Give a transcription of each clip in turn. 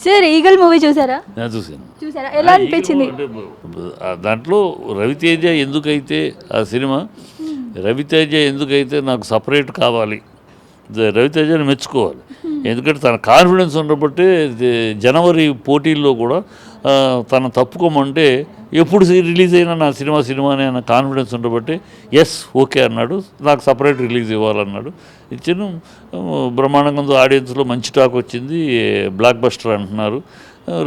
Sir eagle movie చూసారా? నేను చూసాను. చూసారా, ఎలా అనిపించింది? దాంట్లో రవితేజ ఎందుకైతే ఆ సినిమా రవితేజ ఎందుకైతే నాకు సపరేట్ కావాలి, రవితేజని మెచ్చుకోవాలి. ఎందుకంటే తన కాన్ఫిడెన్స్ ఉండబట్టే జనవరి పోటీల్లో కూడా తను తప్పుకోమంటే ఎప్పుడు రిలీజ్ అయినా నా సినిమా అనే కాన్ఫిడెన్స్ ఉండబట్టి ఎస్ ఓకే అన్నాడు, నాకు సపరేట్ రిలీజ్ ఇవ్వాలన్నాడు. ఇచ్చిన బ్రహ్మాండంగా ఆడియన్స్లో మంచి టాక్ వచ్చింది, బ్లాక్ బస్టర్ అంటున్నారు.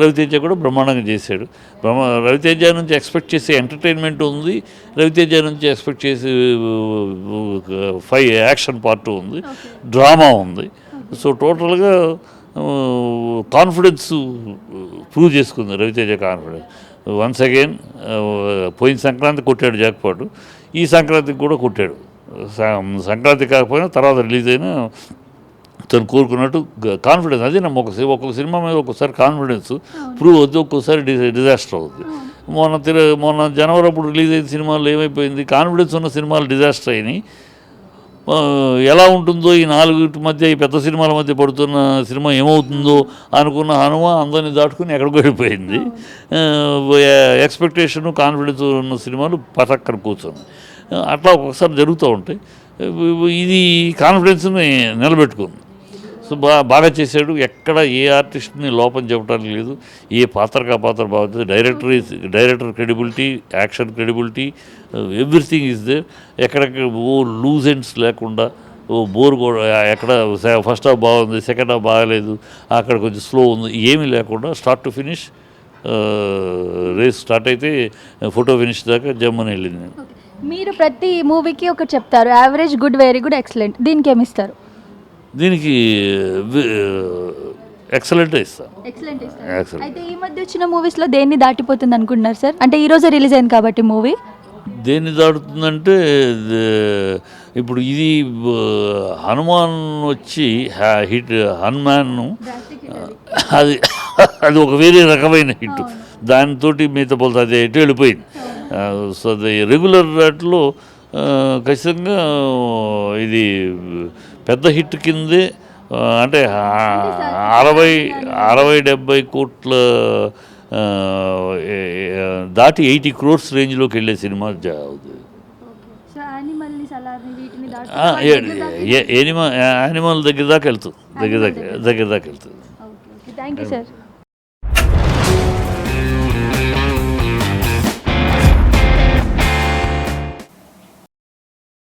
రవితేజ కూడా బ్రహ్మాండంగా చేశాడు. రవితేజ నుంచి ఎక్స్పెక్ట్ చేసే ఎంటర్టైన్మెంట్ ఉంది, రవితేజ నుంచి ఎక్స్పెక్ట్ చేసే యాక్షన్ పార్ట్ ఉంది, డ్రామా ఉంది. సో టోటల్గా కాన్ఫిడెన్స్ ప్రూవ్ చేసుకుంది రవితేజ కాన్ఫిడెన్స్. వన్స్ అగైన్ పోయిన సంక్రాంతి కొట్టాడు జాక్పాటు, ఈ సంక్రాంతికి కూడా కొట్టాడు. సంక్రాంతి కాకపోయినా తర్వాత రిలీజ్ అయినా తను కోరుకున్నట్టు కాన్ఫిడెన్స్. అదే నమ్మ ఒక్కొక్క సినిమా మీద ఒక్కోసారి కాన్ఫిడెన్స్ ప్రూవ్ అవుద్ది, ఒక్కోసారి డిజాస్టర్ అవుద్ది. మొన్న జనవరి అప్పుడు రిలీజ్ అయిన సినిమాలు ఏమైపోయింది, కాన్ఫిడెన్స్ ఉన్న సినిమాలు డిజాస్టర్ అయినాయి. ఎలా ఉంటుందో ఈ నాలుగు మధ్య, ఈ పెద్ద సినిమాల మధ్య పడుతున్న సినిమా ఏమవుతుందో అనుకున్న హనుమ అందరినీ దాటుకుని ఎక్కడికి వెళ్ళిపోయింది. ఎక్స్పెక్టేషను కాన్ఫిడెన్స్ ఉన్న సినిమాలు పటక్కన కూర్చొని అట్లా ఒక్కొక్కసారి జరుగుతూ ఉంటాయి. ఇది కాన్ఫిడెన్స్ని నిలబెట్టుకుంది. సో బాగా చేశాడు. ఎక్కడ ఏ ఆర్టిస్ట్ని లోపం చెప్పడానికి లేదు, ఏ పాత్రకా పాత్ర బాగుంటుంది. Director credibility, action credibility, everything is there. ఎక్కడ లూజ్ ఎండ్స్ లేకుండా, బోర్ కూడా ఎక్కడ ఫస్ట్ హాఫ్ బాగుంది, సెకండ్ హాఫ్ బాగాలేదు, అక్కడ కొంచెం స్లో ఉంది, ఏమీ లేకుండా start to finish race start అయితే ఫోటో ఫినిష్ దాకా జమ్మని వెళ్ళింది. నేను మీరు ప్రతి మూవీకి ఒకటి చెప్తారు, average, good, very good, excellent. దీనికి ఏమి ఇస్తారు? దీనికి ఎక్సలెంట్ ఇస్తాను. అయితే ఈ మధ్య వచ్చిన మూవీస్లో దేన్ని దాటిపోతుంది అనుకుంటున్నారు సార్? అంటే ఈరోజే రిలీజ్ అయింది కాబట్టి మూవీ దేన్ని దాటుతుందంటే, ఇప్పుడు ఇది హనుమాన్ వచ్చి హిట్, హనుమాన్ అది అది ఒక వేరే రకమైన హిట్, దానితో మిగతా పోతే అది ఎటు వెళ్ళిపోయింది. సో అది రెగ్యులర్ వాటిలో ఖచ్చితంగా ఇది పెద్ద హిట్ కిందే. అంటే 60-70 కోట్ల దాటి 80 crores రేంజ్లోకి వెళ్ళే సినిమా అవుతుంది. యానిమల్ దగ్గర దాకా వెళ్తుంది. Thank you sir.